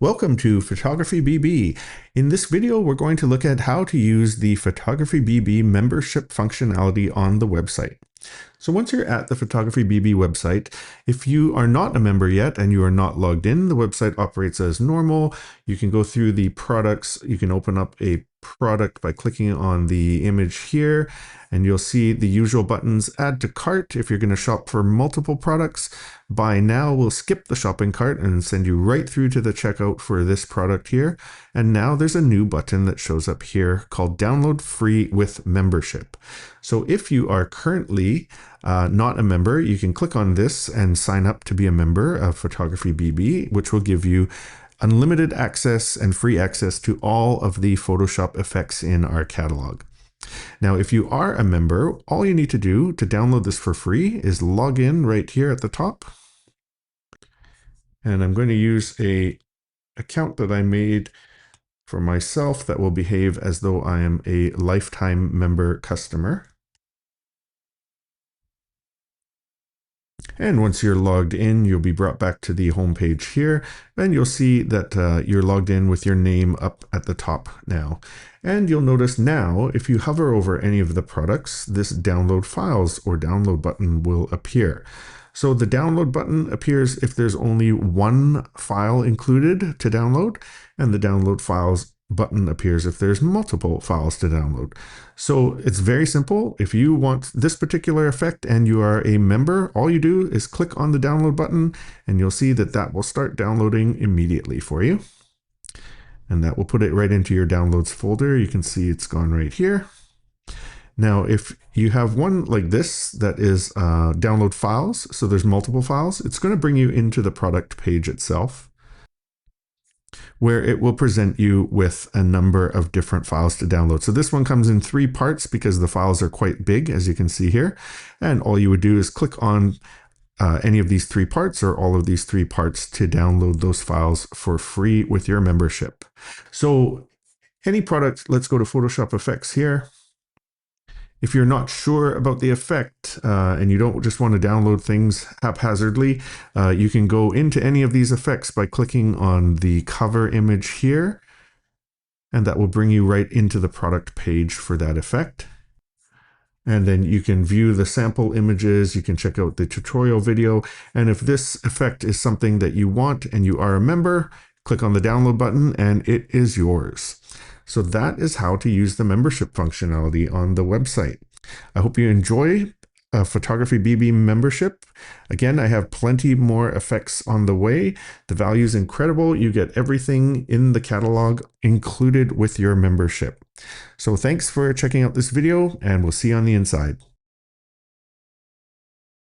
Welcome to PhotographyBB. In this video, we're going to look at how to use the PhotographyBB membership functionality on the website. So once you're at the PhotographyBB website, if you are not a member yet and you are not logged in, the website operates as normal. You can go through the products. You can open up a product by clicking on the image here, and you'll see the usual buttons: add to cart if you're going to shop for multiple products. Buy now will skip the shopping cart and send you right through to the checkout for this product here. And now there's a new button that shows up here called download free with membership. So if you are currently not a member, you can click on this and sign up to be a member of PhotographyBB, which will give you unlimited access and free access to all of the Photoshop effects in our catalog. Now, if you are a member, all you need to do to download this for free is log in right here at the top. And I'm going to use an account that I made for myself that will behave as though I am a lifetime member customer. And once you're logged in, you'll be brought back to the home page here, and you'll see that you're logged in with your name up at the top now. And you'll notice now, if you hover over any of the products, this download files or download button will appear. So the download button appears if there's only one file included to download, and the download files button appears if there's multiple files to download. So it's very simple. If you want this particular effect and you are a member, all you do is click on the download button and you'll see that that will start downloading immediately for you. And that will put it right into your downloads folder. You can see it's gone right here. Now, if you have one like this that is download files, so there's multiple files, it's going to bring you into the product page itself, where it will present you with a number of different files to download. So this one comes in 3 parts because the files are quite big, as you can see here. And all you would do is click on any of these 3 parts or all of these 3 parts to download those files for free with your membership. So any product, let's go to Photoshop Effects here. If you're not sure about the effect and you don't just want to download things haphazardly, you can go into any of these effects by clicking on the cover image here, and that will bring you right into the product page for that effect. And then you can view the sample images, you can check out the tutorial video, and if this effect is something that you want and you are a member, click on the download button and it is yours. So that is how to use the membership functionality on the website. I hope you enjoy PhotographyBB membership. Again, I have plenty more effects on the way. The value is incredible. You get everything in the catalog included with your membership. So thanks for checking out this video, and we'll see you on the inside.